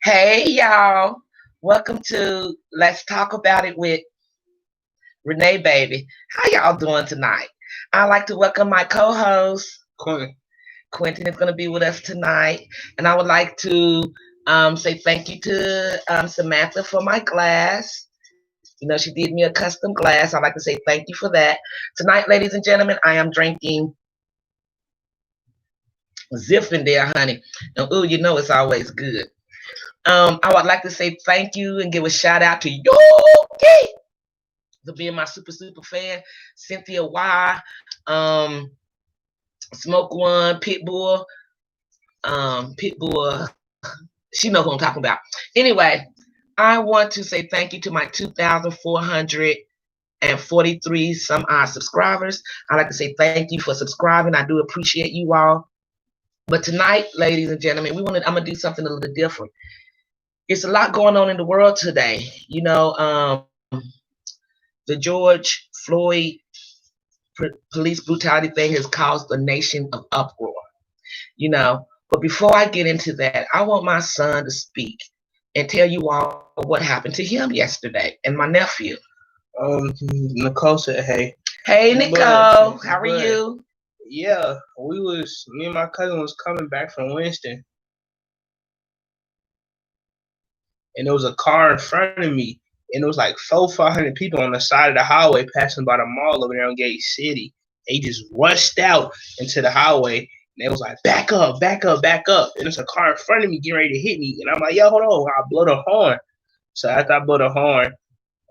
Hey y'all, welcome to Let's Talk About It with Renee Baby. How y'all doing tonight? I'd like to welcome my co-host, Quentin. Quentin is going to be with us tonight. And I would like to say thank you to Samantha for my glass. You know, she did me a custom glass. I'd like to say thank you for that. Tonight, ladies and gentlemen, I am drinking Zinfandel, honey. And ooh, you know it's always good. I would like to say thank you and give a shout out to Yogi for being my super fan. Cynthia Y, um, Smoke One, Pitbull. She knows who I'm talking about. Anyway, I want to say thank you to my 2,443 some odd subscribers. I'd like to say thank you for subscribing. I do appreciate you all. But tonight, ladies and gentlemen, I'm gonna do something a little different. It's a lot going on in the world today. The George Floyd police brutality thing has caused a nation of uproar. But before I get into that, I want my son to speak and tell you all what happened to him yesterday and my nephew. Nicole said, "Hey, Hey, Nicole, how are but you? yeah, me and my cousin was coming back from Winston, and there was a car in front of me, and it was like 500 people on the side of the highway passing by the mall over there on Gate City. They just rushed out into the highway, and they was like, back up, back up, back up. And there's a car in front of me getting ready to hit me, and I'm like, yo, hold on, I blow the horn. So after I blow the horn,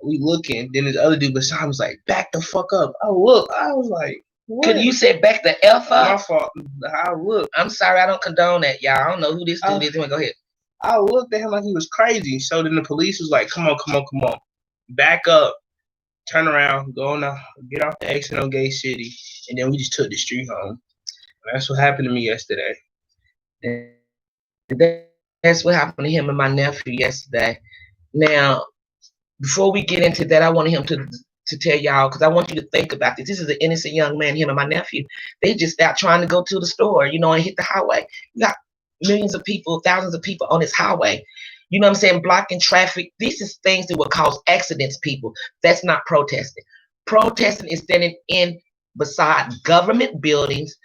we looking. Then this other dude beside me was like, back the fuck up. I look. I was like, what? Could you say back the F My up? fault. I look. I'm sorry, I don't condone that, y'all. I don't know who this dude is. Go ahead. I looked at him like he was crazy. So then the police was like, come on, come on, come on. Back up. Turn around. Go on now. Get off the exit on Gay City. And then we just took the street home. That's what happened to me yesterday. That's what happened to him and my nephew yesterday. Now, before we get into that, I wanted him to tell y'all, because I want you to think about this. This is an innocent young man, him and my nephew. They just out trying to go to the store, and hit the highway. You got millions of people, thousands of people on this highway. You know what I'm saying? Blocking traffic. This is things that would cause accidents, people. That's not protesting. Protesting is standing in beside government buildings,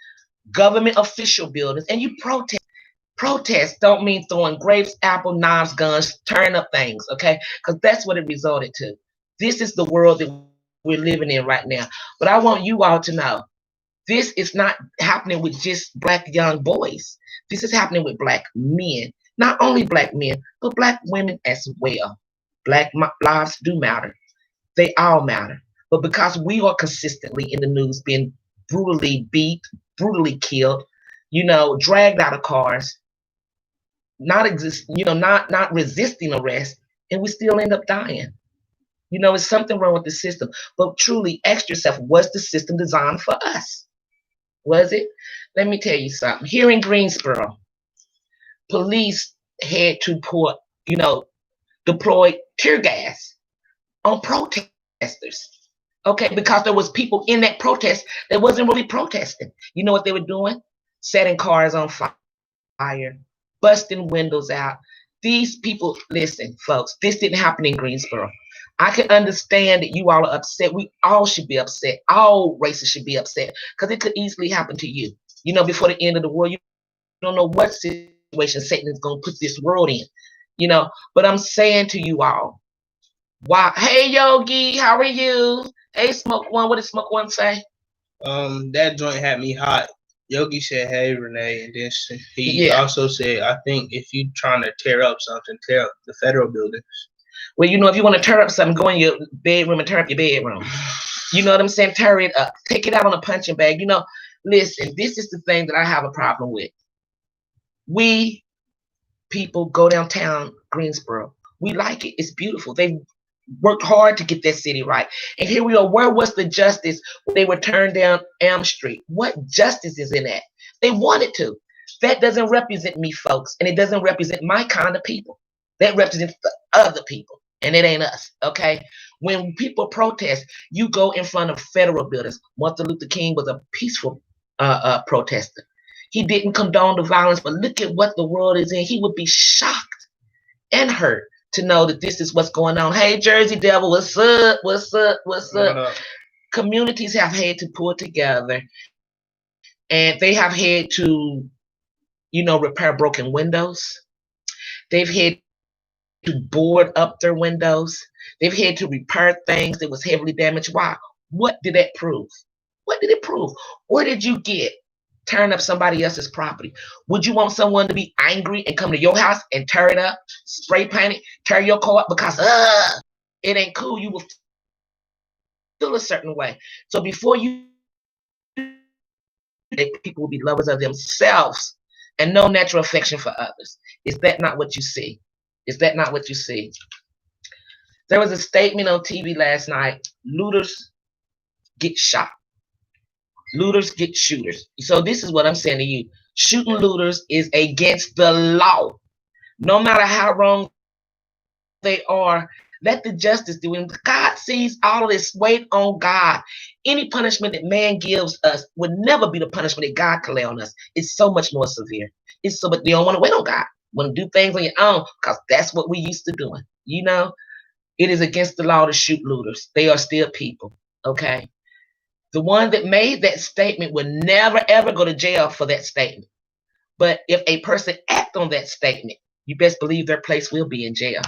government official buildings, and you protest. Protest don't mean throwing grapes, apple, knives, guns, tearing up things, okay? Because that's what it resulted to. This is the world that we're living in right now. But I want you all to know this is not happening with just black young boys. This is happening with black men. Not only black men, but black women as well. Black lives do matter. They all matter. But because we are consistently in the news being brutally beat, brutally killed, dragged out of cars, not resisting arrest, and we still end up dying. It's something wrong with the system. But truly, ask yourself, was the system designed for us? Was it? Let me tell you something. Here in Greensboro, police had to deploy tear gas on protesters. Okay, because there was people in that protest that wasn't really protesting. You know what they were doing? Setting cars on fire, busting windows out. These people, listen, folks, this didn't happen in Greensboro. I can understand that you all are upset. We all should be upset. All races should be upset because it could easily happen to you. Before the end of the world, you don't know what situation Satan is going to put this world in. But I'm saying to you all, wow. Hey, Yogi, how are you? Hey, Smoke One, what did Smoke One say? That joint had me hot. Yogi said, "Hey, Renee," and then he also said, "I think if you trying to tear up something, tear up the federal building." Well, if you want to tear up something, go in your bedroom and tear up your bedroom. You know what I'm saying? Tear it up. Take it out on a punching bag. Listen, this is the thing that I have a problem with. We people go downtown Greensboro. We like it. It's beautiful. They worked hard to get that city right. And here we are. Where was the justice when they were turned down Elm Street? What justice is in that? They wanted to. That doesn't represent me, folks, and it doesn't represent my kind of people. That represents the other people, and it ain't us, okay? When people protest, you go in front of federal buildings. Martin Luther King was a peaceful protester. He didn't condone the violence, but look at what the world is in. He would be shocked and hurt to know that this is what's going on. Hey, Jersey Devil, what's up? What's up? What's What up? up? Communities have had to pull together, and they have had to, repair broken windows. They've had to board up their windows. They've had to repair things that was heavily damaged. Why? What did that prove? What did it prove? What did you get? Tearing up somebody else's property. Would you want someone to be angry and come to your house and tear it up, spray paint it, tear your car up because it ain't cool? You will feel a certain way. So before you do anything, that people will be lovers of themselves and no natural affection for others. Is that not what you see? Is that not what you see? There was a statement on TV last night. Looters get shot. Looters get shooters. So this is what I'm saying to you. Shooting looters is against the law. No matter how wrong they are, let the justice do it. God sees all of this. Wait on God. Any punishment that man gives us would never be the punishment that God can lay on us. It's so much more severe. It's so, but you don't want to wait on God. You want to do things on your own because that's what we used to doing. It is against the law to shoot looters. They are still people. Okay. The one that made that statement will never ever go to jail for that statement. But if a person act on that statement, you best believe their place will be in jail.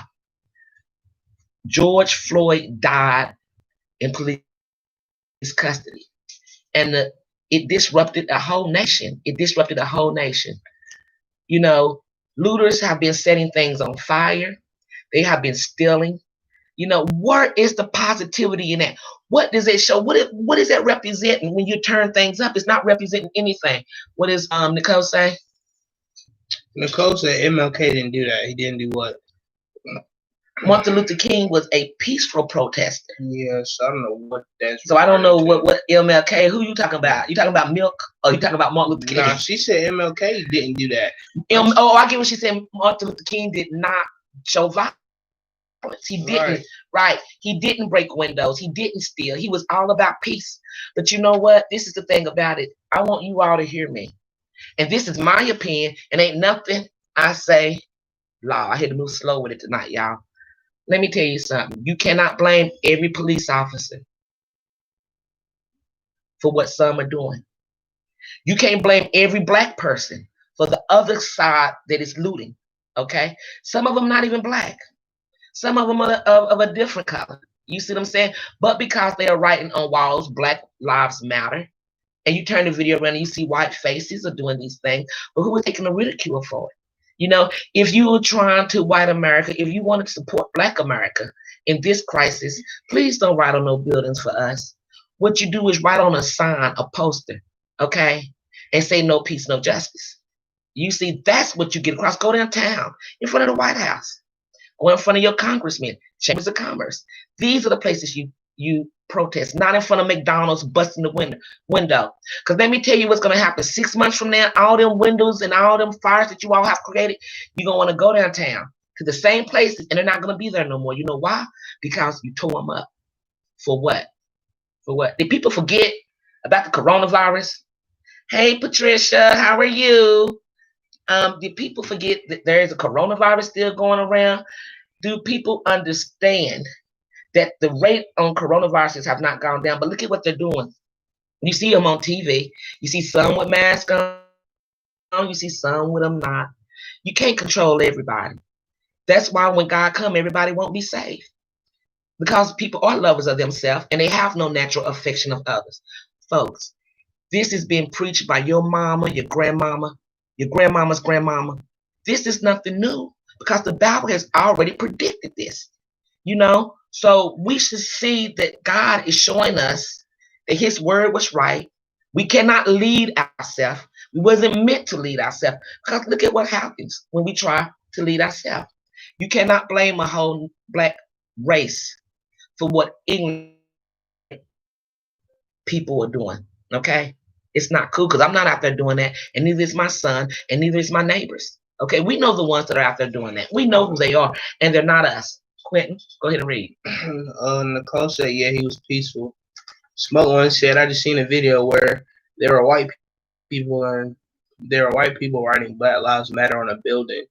George Floyd died in police custody, and it disrupted a whole nation. It disrupted a whole nation. You know, looters have been setting things on fire. They have been stealing. Where is the positivity in that? What does it show? What is that representing when you turn things up? It's not representing anything. What does Nicole say? Nicole said MLK didn't do that. He didn't do what? Martin Luther King was a peaceful protester. Yes, I don't know what that's. So I don't know what MLK. Who you talking about? You talking about Milk or you talking about Martin Luther King? Nah, she said MLK didn't do that. I get what she said. Martin Luther King did not show violence. He didn't. Right. He didn't break windows. He didn't steal. He was all about peace. But you know what? This is the thing about it. I want you all to hear me. And this is my opinion. And ain't nothing I say law. I had to move slow with it tonight, y'all. Let me tell you something. You cannot blame every police officer for what some are doing. You can't blame every black person for the other side that is looting. Okay? Some of them not even black. Some of them are of a different color. You see what I'm saying? But because they are writing on walls, Black Lives Matter, and you turn the video around and you see white faces are doing these things, but who is taking the ridicule for it? If you are trying to white America, if you want to support Black America in this crisis, please don't write on no buildings for us. What you do is write on a sign, a poster, okay, and say no peace, no justice. You see, that's what you get across. Go downtown in front of the White House. Go in front of your congressmen, chambers of commerce. These are the places you protest, not in front of McDonald's busting the window. Because let me tell you what's going to happen 6 months from now. All them windows and all them fires that you all have created, you're going to want to go downtown to the same places, and they're not going to be there no more. You know why? Because you tore them up. For what? For what? Did people forget about the coronavirus? Hey, Patricia, how are you? Did people forget that there is a coronavirus still going around? Do people understand that the rate on coronaviruses have not gone down? But look at what they're doing. You see them on TV. You see some with masks on. You see some with them not. You can't control everybody. That's why when God come, everybody won't be saved. Because people are lovers of themselves and they have no natural affection of others. Folks, this is being preached by your mama, your grandmama's grandmama. This is nothing new because the Bible has already predicted this. So we should see that God is showing us that his word was right. We cannot lead ourselves. We wasn't meant to lead ourselves because look at what happens when we try to lead ourselves. You cannot blame a whole black race for what ignorant people are doing. Okay? It's not cool because I'm not out there doing that, and neither is my son, and neither is my neighbors. Okay, we know the ones that are out there doing that. We know who they are, and they're not us. Quentin, go ahead and read. Nicole said, yeah, he was peaceful. Smoke One said, I just seen a video where there were white people and there are white people writing Black Lives Matter on a building.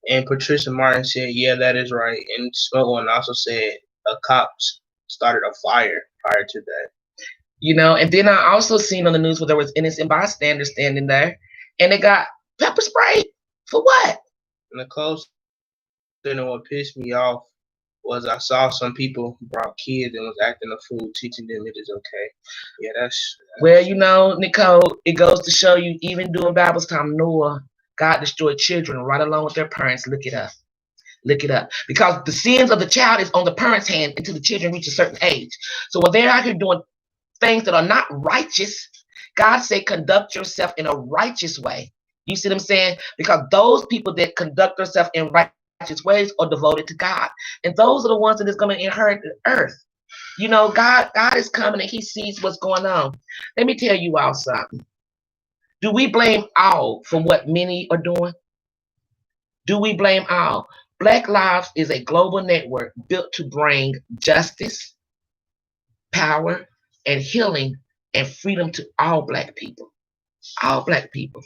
And Patricia Martin said, "Yeah, that is right." And Smoke One also said a cop started a fire prior to that. And then I also seen on the news where there was innocent bystanders standing there, and they got pepper sprayed for what? Nicole said, "And what pissed me off was I saw some people who brought kids and was acting a fool, teaching them it is okay." Yeah, Well, Nicole, it goes to show you, even during Bible's time, Noah, God destroyed children right along with their parents. Look it up. Look it up. Because the sins of the child is on the parents' hand until the children reach a certain age. So when they're out here doing things that are not righteous, God said, conduct yourself in a righteous way. You see what I'm saying? Because those people that conduct themselves in righteous ways are devoted to God. And those are the ones that is going to inherit the earth. God is coming and he sees what's going on. Let me tell you all something. Do we blame all for what many are doing? Do we blame all? Black Lives is a global network built to bring justice, power, and healing and freedom to all black people. All black people.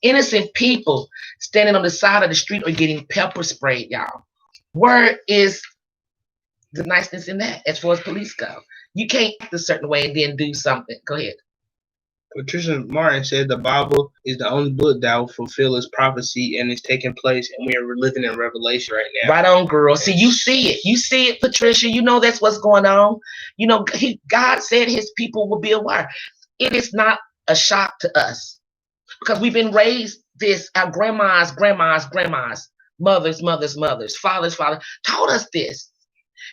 Innocent people standing on the side of the street are getting pepper sprayed, y'all. Where is the niceness in that as far as police go? You can't act a certain way and then do something. Go ahead. Patricia Martin said the Bible is the only book that will fulfill its prophecy and is taking place, and we are living in Revelation right now. Right on, girl. See, you see it. You see it, Patricia. You know that's what's going on. God said his people will be aware. It is not a shock to us because we've been raised this. Our grandmas, mothers, fathers taught us this.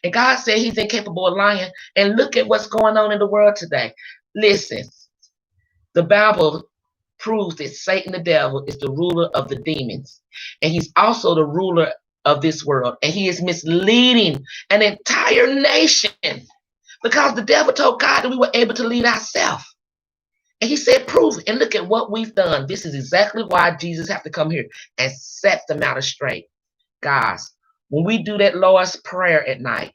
And God said he's incapable of lying. And look at what's going on in the world today. Listen, the Bible proves that Satan, the devil, is the ruler of the demons. And he's also the ruler of this world. And he is misleading an entire nation because the devil told God that we were able to lead ourselves. And he said, prove it. And look at what we've done. This is exactly why Jesus have to come here and set the matter straight. Guys, when we do that Lord's Prayer at night,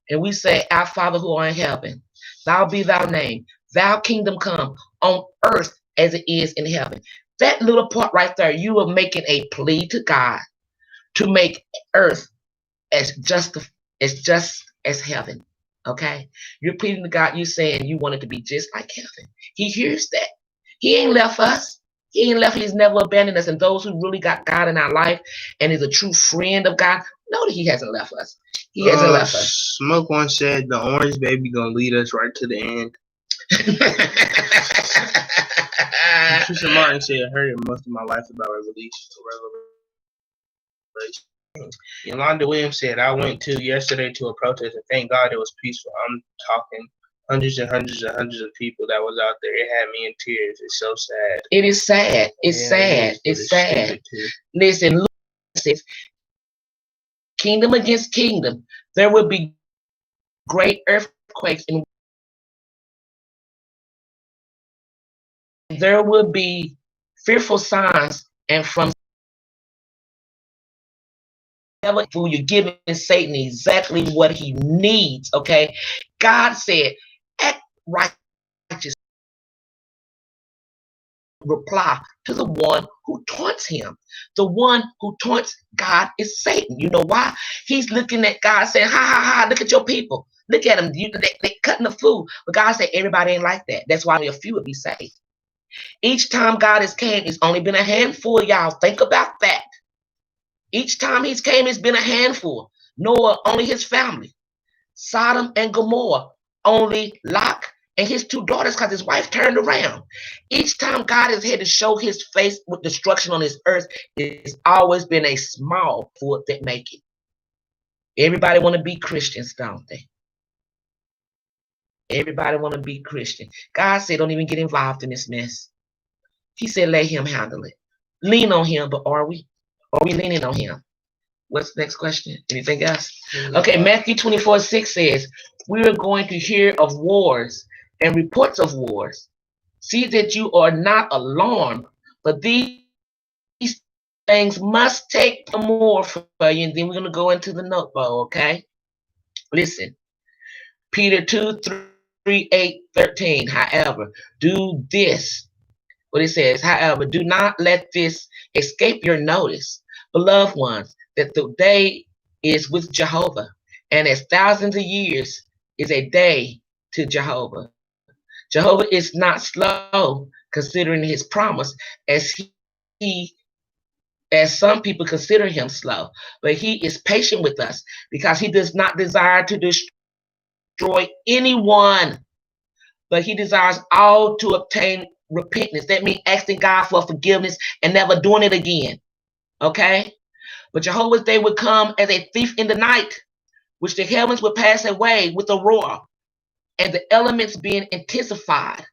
and we say, Our Father who art in heaven, thou be thy name, thy kingdom come on earth as it is in heaven. That little part right there, you are making a plea to God to make earth as just as heaven. Okay? You're pleading to God, you're saying you want it to be just like heaven. He hears that. He ain't left us. He's never abandoned us. And those who really got God in our life and is a true friend of God, know that he hasn't left us. He hasn't left us. Smoke One said the orange baby gonna lead us right to the end. Patricia Martin said, I heard most of my life about Revelation. Yolanda Williams said, I went to yesterday to a protest and thank God it was peaceful. I'm talking hundreds and hundreds and hundreds of people that was out there. It had me in tears. It's so sad. It is sad. It's sad. It's sad. Listen, Luke says, kingdom against kingdom. There will be great earthquakes and there will be fearful signs and from you're giving Satan exactly what he needs. Okay, God said, act righteous. Reply to the one who taunts him. The one who taunts God is Satan. You know why? He's looking at God saying, ha ha ha, look at your people. Look at them. They cutting the food. But God said everybody ain't like that. That's why only a few would be saved. Each time God has came, it's only been a handful, y'all. Think about that. Each time he's came, it's been a handful. Noah, only his family. Sodom and Gomorrah, only Lot and his two daughters because his wife turned around. Each time God has had to show his face with destruction on this earth, it's always been a small foot that make it. Everybody want to be Christians, don't they? Everybody want to be Christian. God said, don't even get involved in this mess. He said, let him handle it. Lean on him, but are we? Are we leaning on him? What's the next question? Anything else? Okay, Matthew 24:6 says, we are going to hear of wars and reports of wars. See that you are not alarmed, but these things must take more for you. And then we're going to go into the notebook, okay? Listen, Peter 2:3-8-13. However, do this. What it says, however, do not let this escape your notice, beloved ones, that the day is with Jehovah, and as thousands of years is a day to Jehovah. Jehovah is not slow considering his promise, as as some people consider him slow, but he is patient with us because he does not desire to destroy anyone, but he desires all to obtain repentance. That means asking God for forgiveness and never doing it again. Okay? But Jehovah's day would come as a thief in the night, which the heavens would pass away with a roar, and the elements being intensified,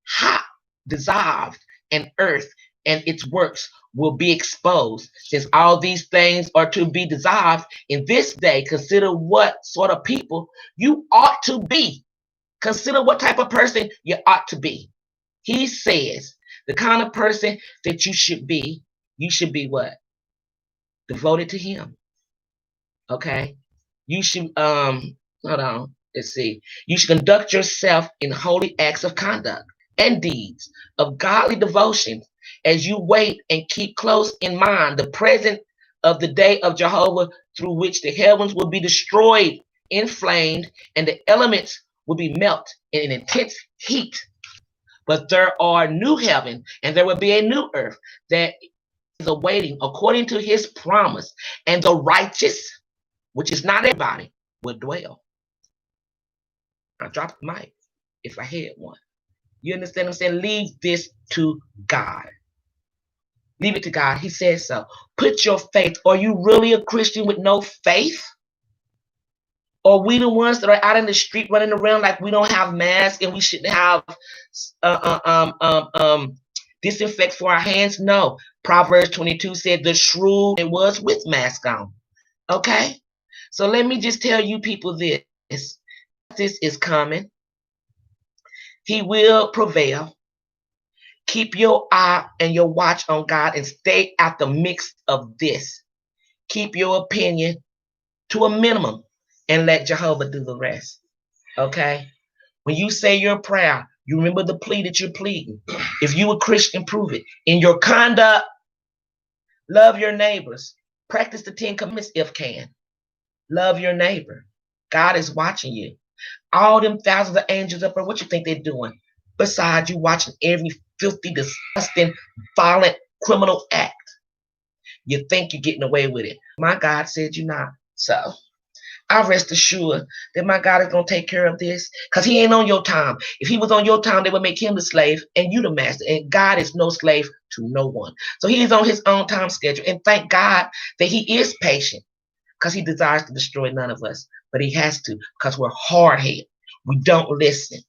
hot, dissolved, and earth and its works will be exposed. Since all these things are to be dissolved in this day, consider what sort of people you ought to be. Consider what type of person you ought to be. He says the kind of person that you should be what? Devoted to him. Okay? You should hold on. Let's see. You should conduct yourself in holy acts of conduct and deeds of godly devotion as you wait and keep close in mind the present of the day of Jehovah, through which the heavens will be destroyed, inflamed, and the elements will be melt in an intense heat. But there are new heaven and there will be a new earth that is awaiting according to his promise, and the righteous, which is not everybody, will dwell. I dropped the mic if I had one. You understand what I'm saying? Leave this to God. Leave it to God. He says so. Put your faith. Are you really a Christian with no faith? Or we the ones that are out in the street running around like we don't have masks and we shouldn't have uh, um, um, um, disinfect for our hands? No. Proverbs 22 said the shrewd it was with mask on. Okay? So let me just tell you people this. Justice is coming. He will prevail. Keep your eye and your watch on God and stay out the mix of this. Keep your opinion to a minimum and let Jehovah do the rest. Okay? When you say your prayer, you remember the plea that you're pleading. If you a Christian, prove it. In your conduct, love your neighbors. Practice the 10 Commandments if can. Love your neighbor. God is watching you. All them thousands of angels up there, what you think they're doing? Besides you watching every filthy, disgusting, violent, criminal act. You think you're getting away with it. My God said you're not. So I rest assured that my God is going to take care of this because he ain't on your time. If he was on your time, they would make him the slave and you the master. And God is no slave to no one. So he is on his own time schedule. And thank God that he is patient because he desires to destroy none of us. But he has to because we're hard-headed. We don't listen.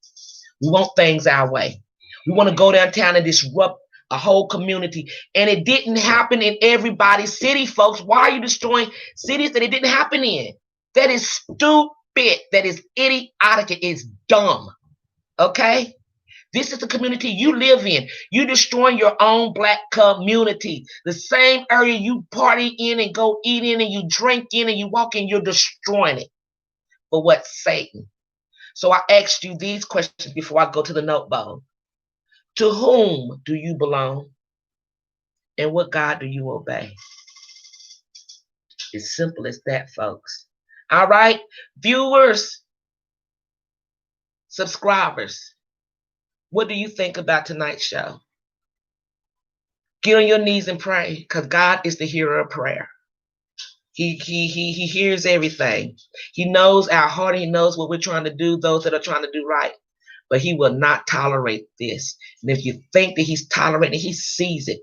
We want things our way. We want to go downtown and disrupt a whole community. And it didn't happen in everybody's city, folks. Why are you destroying cities that it didn't happen in? That is stupid. That is idiotic. It is dumb. Okay? This is the community you live in. You're destroying your own black community. The same area you party in and go eat in and you drink in and you walk in, you're destroying it. For what? Satan. So I asked you these questions before I go to the notebook. To whom do you belong? And what God do you obey? It's simple as that, folks. All right? Viewers, subscribers, what do you think about tonight's show? Get on your knees and pray because God is the hearer of prayer. He hears everything. He knows our heart. He knows what we're trying to do, those that are trying to do right. But he will not tolerate this. And if you think that he's tolerating it, he sees it.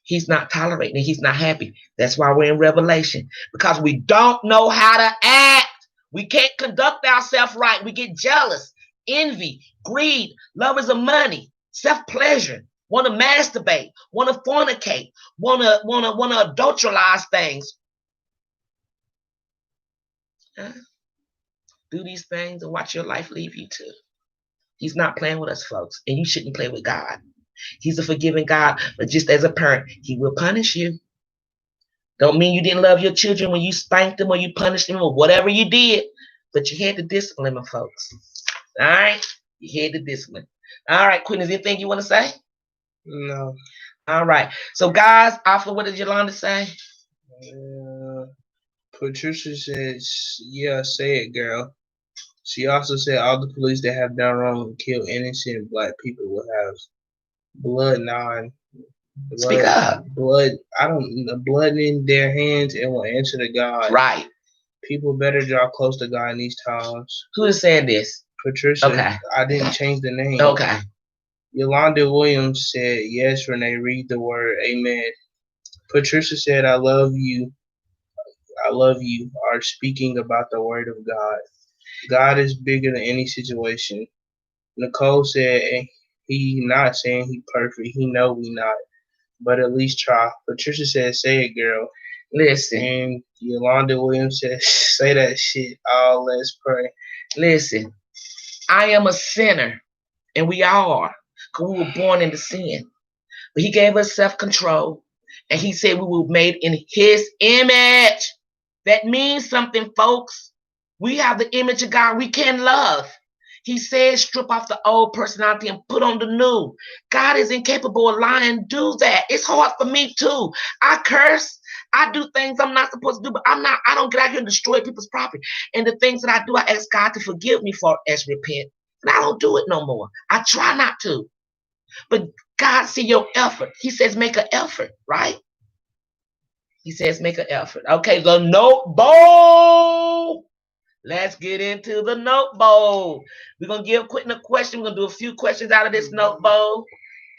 He's not tolerating it. He's not happy. That's why we're in Revelation. Because we don't know how to act. We can't conduct ourselves right. We get jealous, envy, greed, lovers of money, self-pleasure, want to masturbate, want to fornicate, want to adulteralize things. Do these things and watch your life leave you to. He's not playing with us, folks. And you shouldn't play with God. He's a forgiving God, but just as a parent, he will punish you. Don't mean you didn't love your children when you spanked them or you punished them or whatever you did, but you had to discipline them, folks. All right? You had to discipline. All right, Quinn, is there anything you want to say? No. All right. So, guys, Alpha, what did Yolanda say? Uh, Patricia said, "Yeah, say it, girl." She also said all the police that have done wrong and killed innocent black people will have blood non Speak blood up. blood I don't blood in their hands and will answer to God. Right. People better draw close to God in these times. Who is saying this? Patricia, Okay. I didn't change the name. Okay. Yolanda Williams said, "Yes, Renee, read the word. Amen." Patricia said, I love you, are speaking about the word of God. God is bigger than any situation. Nicole said, he not saying he perfect. He know we not, but at least try. Patricia said, say it, girl. Listen. And Yolanda Williams said, say that shit. Oh, let's pray. Listen. I am a sinner, and we all are, because we were born into sin. But he gave us self-control, and he said we were made in his image. That means something, folks. We have the image of God we can love. He said, strip off the old personality and put on the new. God is incapable of lying. Do that. It's hard for me too. I curse. I do things I'm not supposed to do, but I don't get out here and destroy people's property. And the things that I do, I ask God to forgive me for as repent. And I don't do it no more. I try not to. But God see your effort. He says make an effort, right? He says make an effort. Okay, the note bowl. Let's get into the note bowl. We're going to give Quentin a question. We're going to do a few questions out of this note bowl.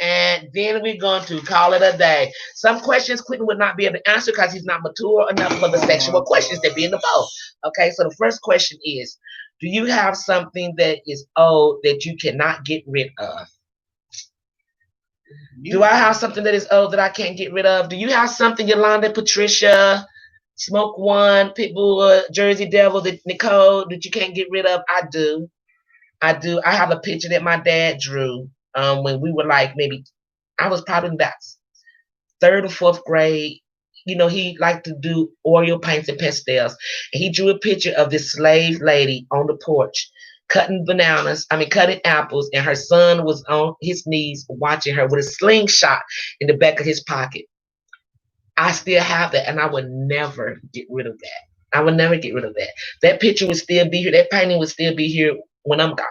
And then we're going to call it a day. Some questions Quentin would not be able to answer because he's not mature enough for the sexual questions that be in the bowl. Okay, so the first question is, do you have something that is old that you cannot get rid of? Do I have something that is old that I can't get rid of? Do you have something, Yolanda, Patricia, Smoke One, Pitbull, Jersey Devil, Nicole, that you can't get rid of? I do. I do. I have a picture that my dad drew when we were like maybe, I was probably about third or fourth grade. You know, he liked to do oil paints and pastels. And he drew a picture of this slave lady on the porch cutting cutting apples, and her son was on his knees watching her with a slingshot in the back of his pocket. I still have that, and I would never get rid of that. I would never get rid of that. That picture would still be here. That painting would still be here when I'm gone.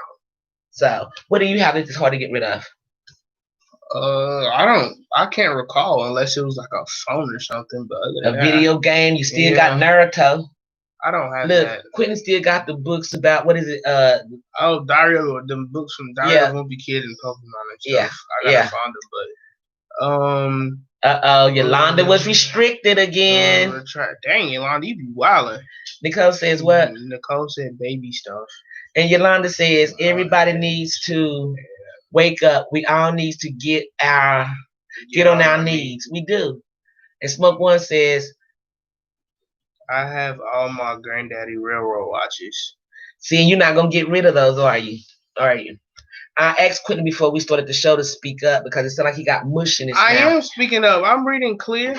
So, what do you have that's hard to get rid of? I can't recall unless it was like a phone or something. But other than a video game, you still got Naruto. I don't have Look, that. Quentin still got the books about what is it? Diary of them books from Diary of a Wimpy Kid and Pokemon and stuff. I gotta find them, but Yolanda was restricted again. Dang, Yolanda, you be wildin'. Nicole says what? Nicole said baby stuff. And Yolanda says everybody needs to wake up. We all need to get on our knees. We do. And Smoke One says, I have all my granddaddy railroad watches. See, you're not gonna get rid of those, are you? Are you? I asked Quentin before we started the show to speak up because it sounded like he got mush in his mouth. I am speaking up. I'm reading clear.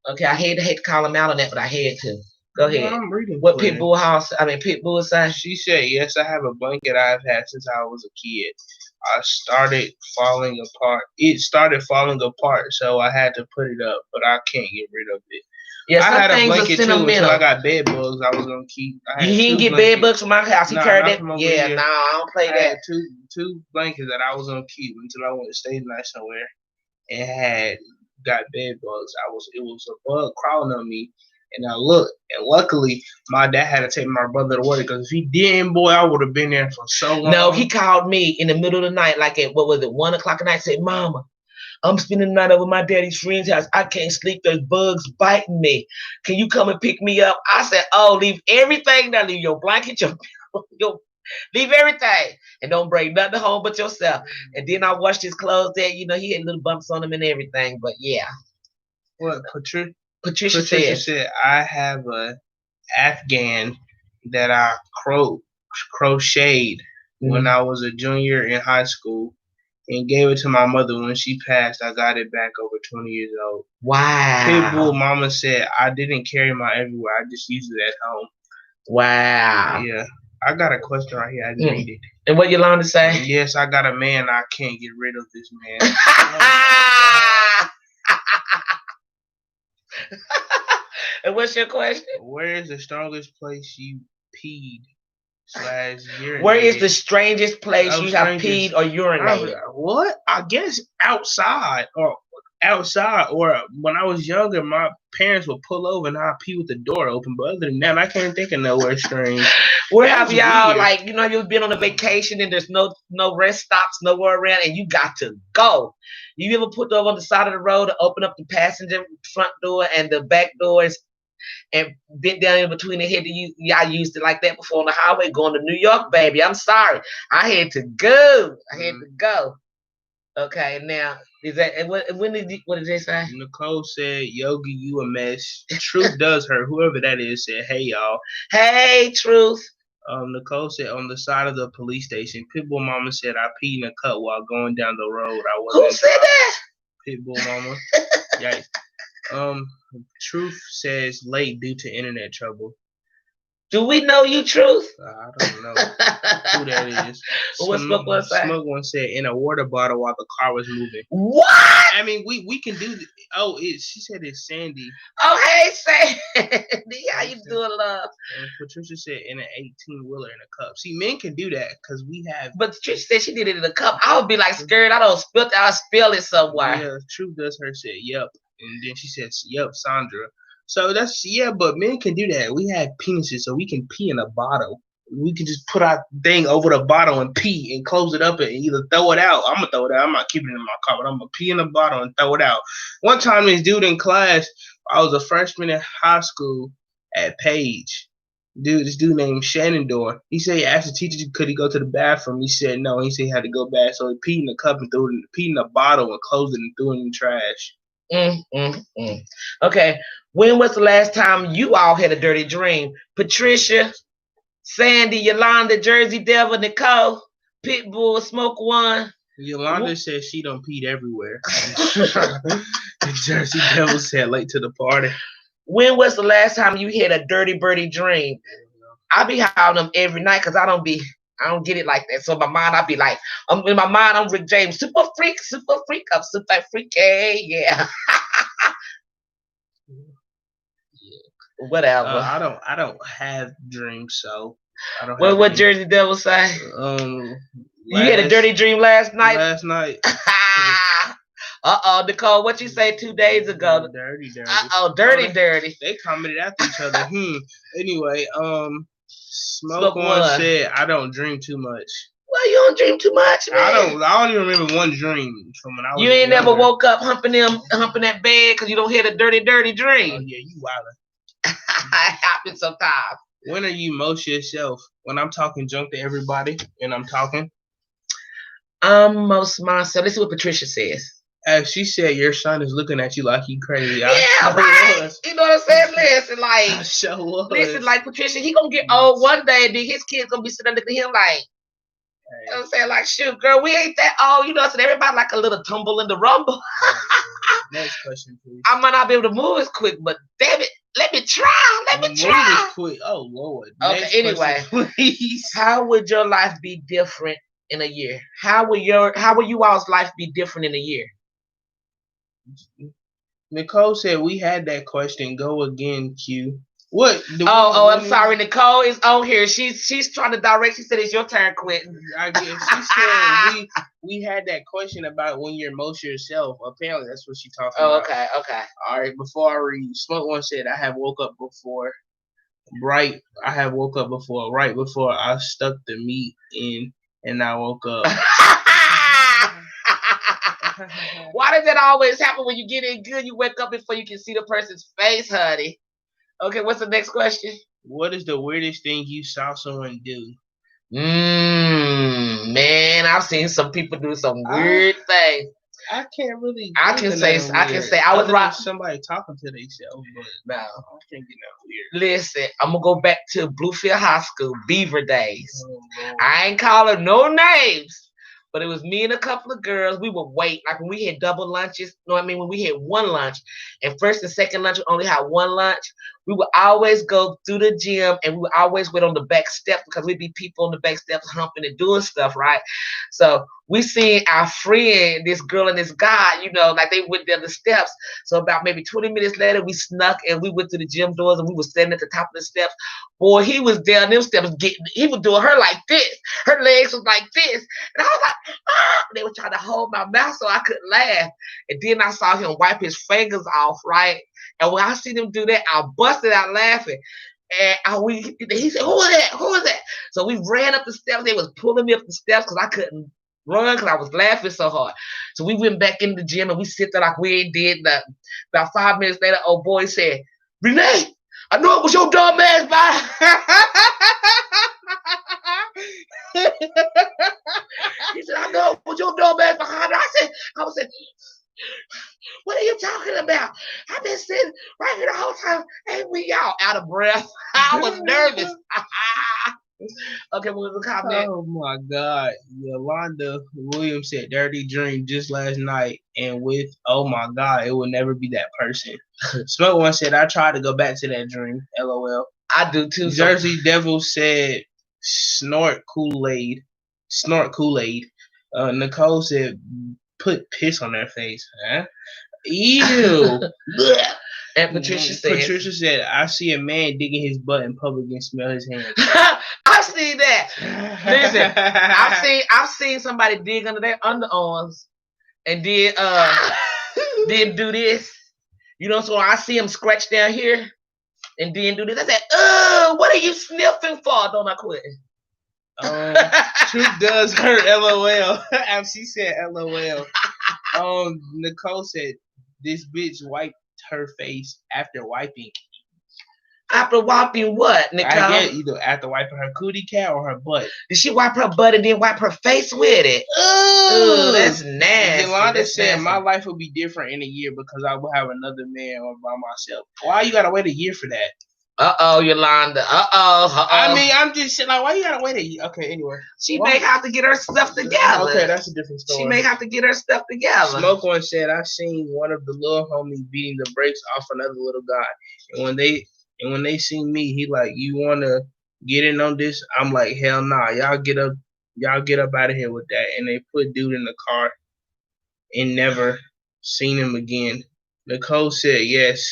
Okay, I hate to call him out on that, but I had to. Go ahead. No, I'm reading what clear. Pitbull say? She said, yes, I have a blanket I've had since I was a kid. I started falling apart. It started falling apart, so I had to put it up, but I can't get rid of it. Yeah, I had a blanket too until I got bed bugs. I was gonna keep. You didn't get bed bugs from my house. He carried it. Yeah, no, I don't play that. I had two blankets that I was gonna keep until I went to stay the night somewhere, and had got bed bugs. It was a bug crawling on me, and I looked, and luckily my dad had to take my brother to work because if he didn't, boy, I would have been there for so long. No, he called me in the middle of the night, like at 1 o'clock at night. Said, "Mama, I'm spending the night over my daddy's friend's house. I can't sleep. There's bugs biting me. Can you come and pick me up?" I said, "Oh, leave everything down. Leave your blanket, leave everything, and don't bring nothing home but yourself." And then I washed his clothes. There, he had little bumps on him and everything. But yeah. What Patricia said, I have a Afghan that I crocheted when I was a junior in high school. And gave it to my mother when she passed. I got it back over 20 years old. Wow. Pitbull mama said, I didn't carry mine everywhere. I just used it at home. Wow. Yeah. I got a question right here. I just read it. And what Yolanda say? Yes, I got a man. I can't get rid of this man. And what's your question? Where is the strongest place you peed / Where is the urinated? strangest place Oh, you have peed strangest. or urinated? What? I guess outside, or when I was younger, my parents would pull over and I'd pee with the door open. But other than that, I can't think of nowhere strange. Where have That's y'all weird. like you've been on a vacation and there's no rest stops nowhere around and you got to go. You ever put over on the side of the road to open up the passenger front door and the back doors and bent down in between the head? Y'all used it like that before on the highway going to New York, baby. I'm sorry, I had to go. I had to go. Okay, now is that what did they say? Nicole said, "Yogi, you a mess. Truth does hurt." Whoever that is said, "Hey y'all." Hey, Truth. Nicole said, "On the side of the police station, Pitbull Mama said I peed in a cup while going down the road. I Who wasn't said driving." that? Pitbull Mama. Yikes. Truth says late due to internet trouble. Do we know you, Truth? I don't know who that is. What Smoke One say? Smoke One said in a water bottle while the car was moving. What? I mean, we can do. She said it's Sandy. Oh, hey, Sandy. How you doing, love? Patricia said in an 18-wheeler in a cup. See, men can do that because we have. But Patricia said she did it in a cup. I would be like scared. I'll spill it somewhere. Yeah, Truth does her said yep, and then she says yep, Sandra. So but men can do that. We have penises, so we can pee in a bottle. We can just put our thing over the bottle and pee and close it up and either throw it out. I'm gonna throw it out. I'm not keeping it in my car, but I'm gonna pee in a bottle and throw it out. One time, this dude in class, I was a freshman in high school at Page. This dude named Shenandoah. He said he asked the teacher could he go to the bathroom. He said no. He said he had to go back, so he peed in a cup and peed in a bottle and closed it and threw it in the trash. Okay, when was the last time you all had a dirty dream? Patricia, Sandy, Yolanda, Jersey Devil, Nicole, Pitbull, Smoke One. Yolanda says she don't pee everywhere. Jersey Devil said late to the party. When was the last time you had a dirty birdie dream? I be having them every night because I don't get it like that. So in my mind, I be like, in my mind, I'm Rick James, super freak, I'm super freaky, yeah. Whatever. I don't have dreams, so I don't. What Jersey Devil say? You had a dirty dream last night. Last night. Nicole, what you say 2 days ago? Dirty. Dirty. They commented after each other. Anyway, Smoke One said I don't dream too much. Well, you don't dream too much, man. I don't even remember one dream from when I was. You ain't never woke up humping that bed because you don't hear the dirty dream. Oh yeah, you wildin'. It happens sometimes. When are you most yourself? When I'm talking junk to everybody and I'm talking? I'm most myself. Let's see what Patricia says. As she said, your son is looking at you like you crazy. Yeah, right. You know what I'm saying? Listen, like, listen, like Patricia, he gonna get old one day, and then his kids gonna be sitting looking at him like, you know what I'm saying? Like, shoot, girl, we ain't that old. You know what I'm saying? Everybody like a little tumble in the rumble. Next question, please. I might not be able to move as quick, but damn it, let me try. Let me try. Move as quick. Oh Lord. Okay. Next anyway, question, please. How would your life be different in a year? How will you all's life be different in a year? Nicole said we had that question. Go again, Q. What? I'm sorry. Nicole is on here. She's trying to direct. She said it's your turn, Quentin. I guess she said we had that question about when you're most yourself. Apparently, that's what she talking about. Okay. All right. Before I read, Smoke One said I have woke up before. Right. I have woke up before. Right before I stuck the meat in, and I woke up. Why does that always happen when you get in good? You wake up before you can see the person's face, honey. Okay, what's the next question? What is the weirdest thing you saw someone do? Man, I've seen some people do some weird things. I can't really. I can say I was right. Somebody talking to themselves, but no, I can't get that weird. Listen, I'm gonna go back to Bluefield High School, Beaver days. I ain't calling no names. But it was me and a couple of girls. We would wait. Like when we had double lunches. When we had one lunch. And first and second lunch, we only had one lunch. we would always go through the gym and we would always wait on the back steps because we'd be people on the back steps humping and doing stuff, right? So we seen our friend, this girl and this guy, like they went down the steps. So about maybe 20 minutes later, we snuck and we went to the gym doors and we were standing at the top of the steps. Boy, he was down them steps he was doing her like this. Her legs was like this. And I was like, ah! They were trying to hold my mouth so I couldn't laugh. And then I saw him wipe his fingers off, right? And when I seen him do that, I busted out laughing. And he said, "Who is that? Who is that?" So we ran up the steps. They was pulling me up the steps because I couldn't run because I was laughing so hard. So we went back in the gym and we sit there like we ain't did nothing. About 5 minutes later, old boy said, "Renee, I know it was your dumb ass, bye." He said, "I know it was your dumb ass behind me." I said, "What are you talking about? I've been sitting right here the whole time. Ain't we y'all out of breath?" I was nervous. Okay, what was the comment? Oh my God. Yolanda Williams said dirty dream just last night and oh my God, it will never be that person. Smoke One said I tried to go back to that dream. LOL. I do too. Jersey Devil said snort Kool-Aid. Nicole said put piss on their face. Huh? Ew. And Patricia said, I see a man digging his butt in public and smell his hands. I've seen that. Listen, I've seen somebody dig under their underarms and then do this. So I see him scratch down here and then do this. I said, what are you sniffing for? Don't I quit? Truth does hurt. LOL. She said LOL. Nicole said this bitch wiped her face after wiping. After wiping what, Nicole? I get either after wiping her cootie cat or her butt. Did she wipe her butt and then wipe her face with it? Ooh, that's nasty. Yolanda said my life will be different in a year because I will have another man or by myself. Why you gotta wait a year for that? Yolanda. I mean, I'm just like, why you gotta wait a year? Okay, anyway. She may have to get her stuff together. Okay, that's a different story. She may have to get her stuff together. Smoke One said, I seen one of the little homies beating the brakes off another little guy. And when they see me, he like, you wanna get in on this? I'm like, hell nah. Y'all get up out of here with that. And they put dude in the car and never seen him again. Nicole said yes.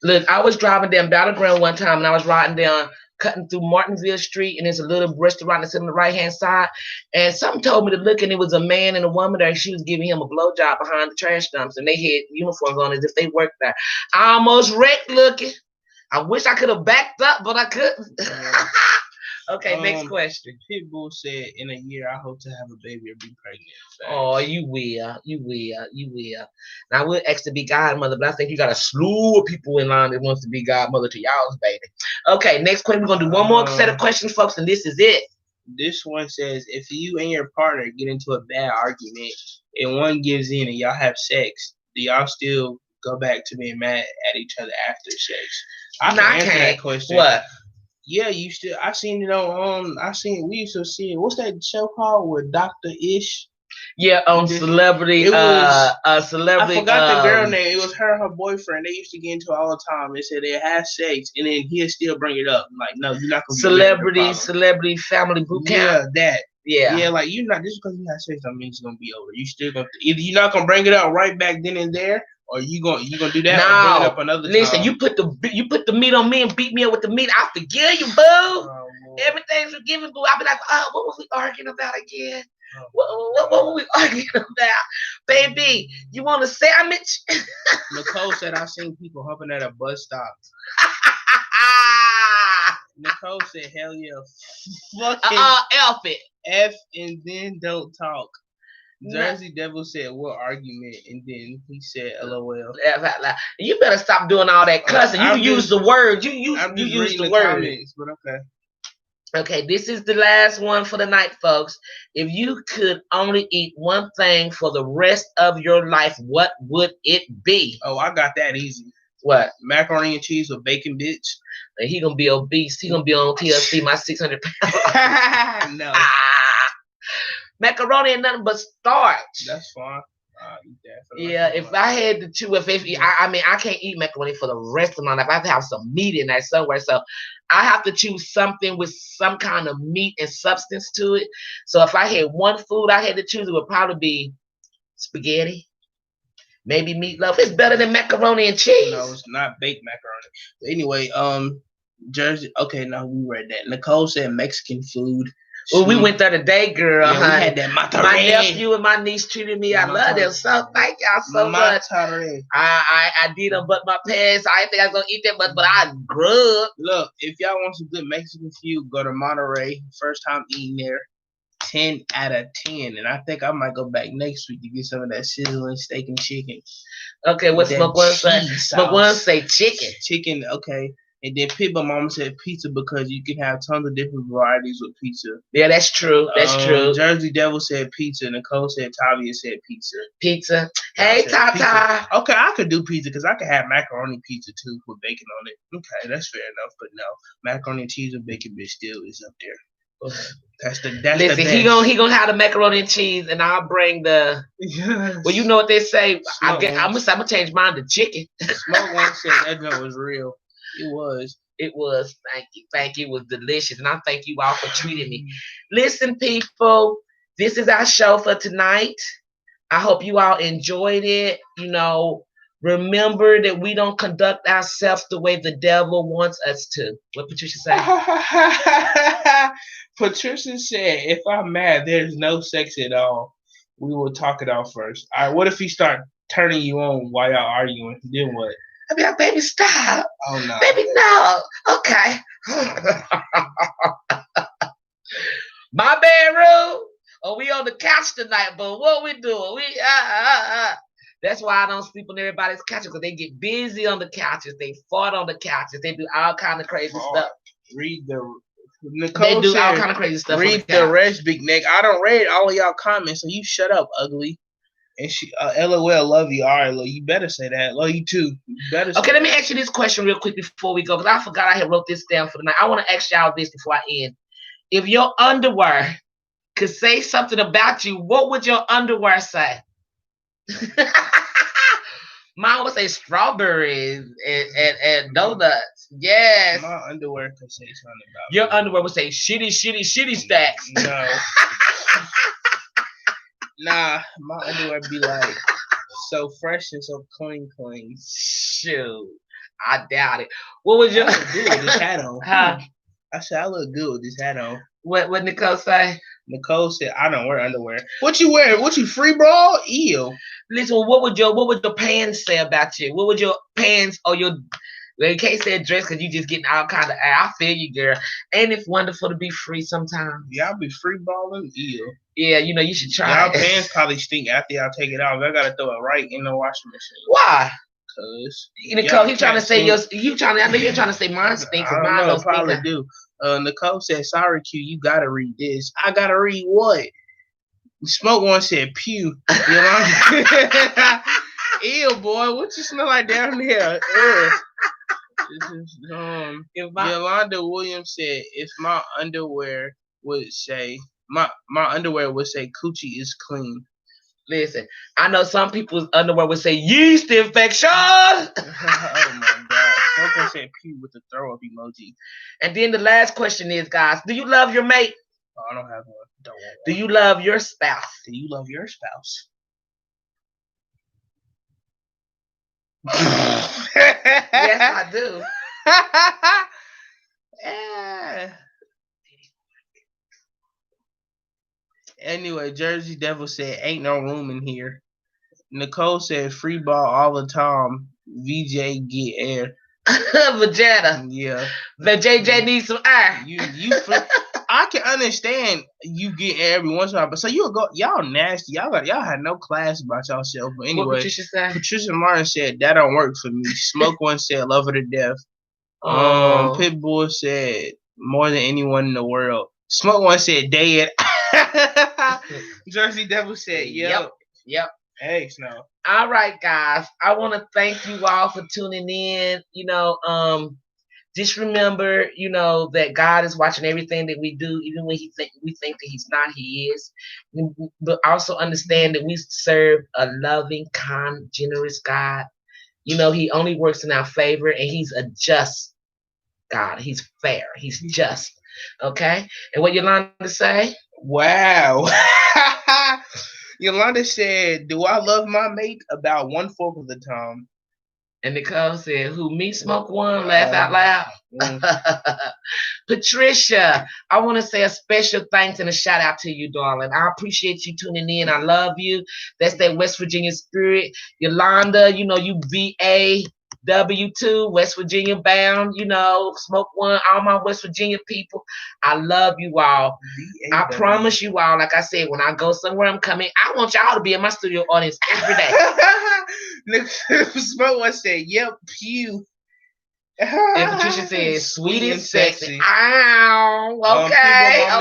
Look, I was driving down Battleground one time and I was riding down, cutting through Martinsville Street, and there's a little restaurant that's on the right-hand side. And something told me to look, and it was a man and a woman there. She was giving him a blowjob behind the trash dumps, and they had uniforms on as if they worked there. I almost wrecked looking. I wish I could have backed up, but I couldn't. Okay, next question. Pitbull said, in a year, I hope to have a baby or be pregnant. Thanks. Oh, you will. Now, I would ask to be godmother, but I think you got a slew of people in line that wants to be godmother to y'all's baby. Okay, next question. We're going to do one more set of questions, folks, and this is it. This one says, if you and your partner get into a bad argument and one gives in and y'all have sex, do y'all still go back to being mad at each other after sex? I can answer that question. What? Yeah, you still. I seen it on. We used to see it. What's that show called with Dr. Ish? Yeah, Celebrity. It was Celebrity. I forgot the girl name. It was her boyfriend. They used to get into it all the time. They said they had sex, and then he'll still bring it up. Like, no, you're not gonna. Celebrity Family Boot Camp. Yeah, that. Yeah, like you're not just because you had sex don't mean it's gonna be over. You still gonna either you're not gonna bring it up right back then and there. Or you gonna do that? No, or bring it up another listen. time? You put the meat on me and beat me up with the meat. I forgive you, boo. Everything's forgiven, boo. I'll be like, what was we arguing about again? What were we arguing about, baby? You want a sandwich? Nicole said I seen people humping at a bus stop. Nicole said, hell yeah, fucking F it. F and then don't talk. Jersey Devil said, what argument? And then he said, LOL. You better stop doing all that cussing. You use the word. You use the word. Comments, but okay. Okay, this is the last one for the night, folks. If you could only eat one thing for the rest of your life, what would it be? Oh, I got that easy. What? Macaroni and cheese with bacon, bitch. And he gonna be obese. He gonna be on TLC, my 600 pounds. No. Macaroni and nothing but starch. That's fine. Eat that for the Yeah, rest of if my I life. had to chew, I mean, I can't eat macaroni for the rest of my life. I have to have some meat in there somewhere. So I have to choose something with some kind of meat and substance to it. So if I had one food I had to choose, it would probably be spaghetti, maybe meatloaf. It's better than macaroni and cheese. No, it's not baked macaroni. But anyway, Jersey. Okay, now we read that. Nicole said Mexican food. Well, we went there today, girl. Yeah, we honey. had that My Monterey. nephew and my niece treated me. I love them so. Thank y'all so much. Monterey. I did them, but my pants. I didn't think I was gonna eat that much, but I grub. Look, if y'all want some good Mexican food, go to Monterey. First time eating there, 10 out of 10. And I think I might go back next week to get some of that sizzling steak and chicken. Okay, what That Smoke One say? cheese Smoke sauce. One say chicken. Chicken, okay. And then Pitbull Mama said pizza because you can have tons of different varieties with pizza. Yeah, that's true. That's true. Jersey Devil said pizza. Nicole said Tavia said pizza. Pizza. Hey, Tata. Okay, I could do pizza because I could have macaroni pizza too with bacon on it. Okay, that's fair enough. But no, macaroni and cheese with bacon bitch still is up there. That's the best. Listen, he gonna have the macaroni and cheese, and I'll bring the. Yes. Well, you know what they say. I'm Smoke gonna change mine to chicken. Smoke One said that joint was real. It was. It was. Thank you. It was delicious, and I thank you all for treating me. Listen, people, this is our show for tonight. I hope you all enjoyed it. You know, remember that we don't conduct ourselves the way the devil wants us to. What Patricia say? Patricia said, if I'm mad, there's no sex at all. We will talk it out first. All right, what if he start turning you on while y'all arguing? Then what? I mean, baby, stop. Oh, no. Baby, no. Okay. My bedroom. Oh, we on the couch tonight, but what we doing? That's why I don't sleep on everybody's couches, because they get busy on the couches. They fart on the couches. They do all kind of crazy stuff. Read the Nicole they do said, all kind of crazy stuff. Read the rest, big neck. I don't read all of y'all comments, so you shut up, ugly. And she, LOL, love you. All right, look, you better say that. Love you too. You better. Okay, let me ask you this question real quick before we go, because I forgot I had wrote this down for the night. I want to ask y'all this before I end. If your underwear could say something about you, what would your underwear say? Mine would say strawberries and donuts. Yes. My underwear could say something about your me. Underwear would say shitty stacks. No. Nah, my underwear be like so fresh and so clean. Shoot, I doubt it. What would your I look good with this hat on? Huh? I said I look good with this hat on. What Nicole say? Nicole said I don't wear underwear. What you wear? What you free bra? Ew. Listen, what would your pants say about you? What would your pants or your well, you can't say dress because you just getting all kind of I feel you, girl. And it's wonderful to be free sometimes. Y'all be free balling? Ew. Yeah, you know, you should try. Y'all pants probably stink after y'all take it off. I gotta throw it right in the washing machine. Why? Cause Nicole, he's trying to say yours. I know you're trying to say mine stinks. I don't know. Probably do. Nicole said, "Sorry, Q, you gotta read this." I gotta read what? Smoke One said, "Pew." Ew, boy, what you smell like down there? Yolanda Williams said, "If my underwear would say my underwear would say coochie is clean." Listen, I know some people's underwear would say yeast infection. Oh my God! Smoke said pew with the throw up emoji. And then the last question is, guys, do you love your mate? Oh, I don't have one. Don't want one. Do you love your spouse? Do you love your spouse? Yes, I do. Yeah. Anyway, Jersey Devil said, "Ain't no room in here." Nicole said, "Free ball all the time. VJ get air." Vagina. Yeah. The JJ needs some air. I can understand you get air every once in a while, but so you'll go. Y'all nasty. Y'all had no class about yourself. But anyway, what Patricia said? Patricia Martin said that don't work for me. Smoke One said love her to death. Pitbull said more than anyone in the world. Smoke One said dead. Jersey Devil said yep. Hey, Snow. All right, guys. I want to thank you all for tuning in. You know, Just remember, that God is watching everything that we do, even when we think that He's not. He is. But also understand that we serve a loving, kind, generous God. He only works in our favor, and He's a just God. He's fair. He's just. Okay. And what Yolanda say? Wow. Yolanda said, "Do I love my mate?" About 1/4 of the time. And Nicole said, "Who, me smoke one, laugh out loud." Patricia, I want to say a special thanks and a shout out to you, darling. I appreciate you tuning in. I love you. That's that West Virginia spirit. Yolanda, you VA. W2, West Virginia bound, smoke one, all my West Virginia people. I love you all. I promise you all, like I said, when I go somewhere I'm coming, I want y'all to be in my studio audience every day. Smoke one said, "Yep, pew." And Patricia said, "Sweet and sexy." Ow.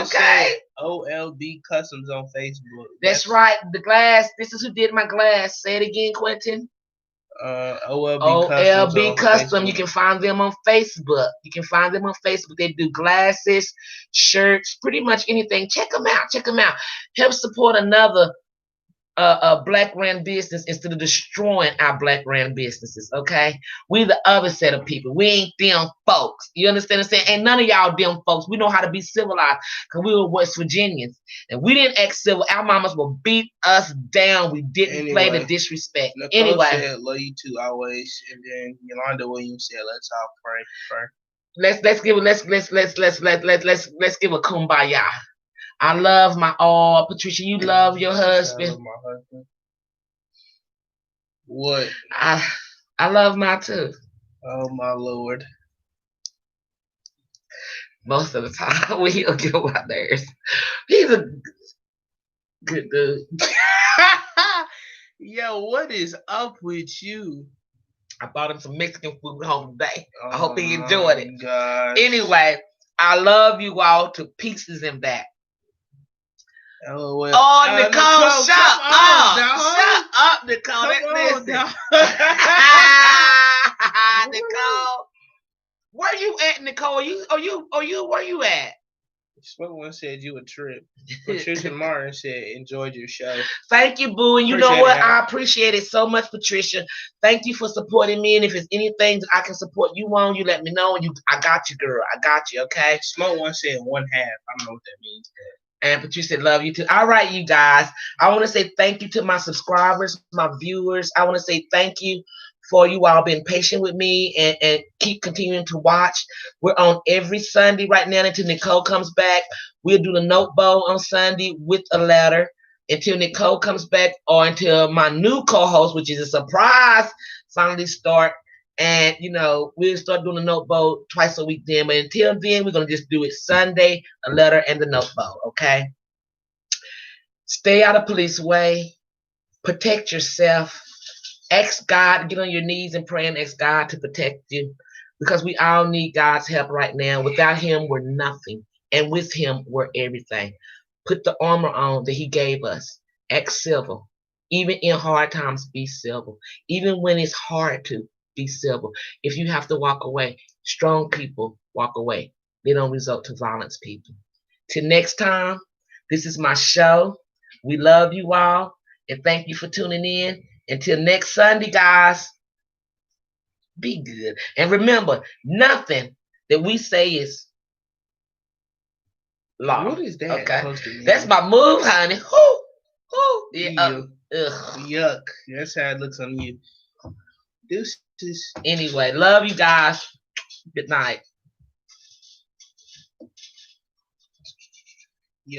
Okay. OLB Customs on Facebook. That's right. The glass. This is who did my glass. Say it again, Quentin. OLB Custom. You can find them on Facebook. They do glasses, shirts, pretty much anything. Check them out. Help support another black ran business instead of destroying our black ran businesses. Okay, we the other set of people. We ain't them folks. You understand what I'm saying? Ain't none of y'all them folks. We know how to be civilized because we were West Virginians and we didn't act civil. Our mamas will beat us down. We didn't play the disrespect. Nicole said, "Love you too always," and then Yolanda Williams said, "Let's all pray." Let's give a kumbaya. I love my Patricia, you love your husband. I love my husband. What? I love my too. Oh my Lord. Most of the time he'll get on my nerves. He's a good dude. Yo, what is up with you? I bought him some Mexican food home today. I hope he enjoyed it. Gosh. Anyway, I love you all to pieces and back. LOL. Nicole, shut up. Shut up, Nicole. Nicole. Where you at, Nicole? Where you at? Someone said you a trip. Patricia Martin said, "Enjoyed your show." Thank you, boo. And you know what? I appreciate it so much, Patricia. Thank you for supporting me. And if it's anything that I can support you on, you let me know. And I got you, girl. I got you, okay? Smoke one said 1/2. I don't know what that means. And Patricia, love you too. All right, you guys. I want to say thank you to my subscribers, my viewers. I want to say thank you for you all being patient with me and keep continuing to watch. We're on every Sunday right now until Nicole comes back. We'll do the note bowl on Sunday with a letter until Nicole comes back or until my new co-host, which is a surprise, finally start. And, we'll start doing the note bowl twice a week then. But until then, we're going to just do it Sunday, a letter, and the note bowl, okay? Stay out of police way. Protect yourself. Ask God, get on your knees and pray and ask God to protect you because we all need God's help right now. Without Him, we're nothing. And with Him, we're everything. Put the armor on that He gave us. Act civil. Even in hard times, be civil. Even when it's hard to, be civil. If you have to walk away, strong people walk away. They don't resort to violence, people. Till next time, this is my show. We love you all. And thank you for tuning in. Until next Sunday, guys, be good. And remember, nothing that we say is law. What is that? Okay. That's my move, honey. Yeah, yuck. That's how it looks on you. Deuces. Anyway, love you guys. Good night.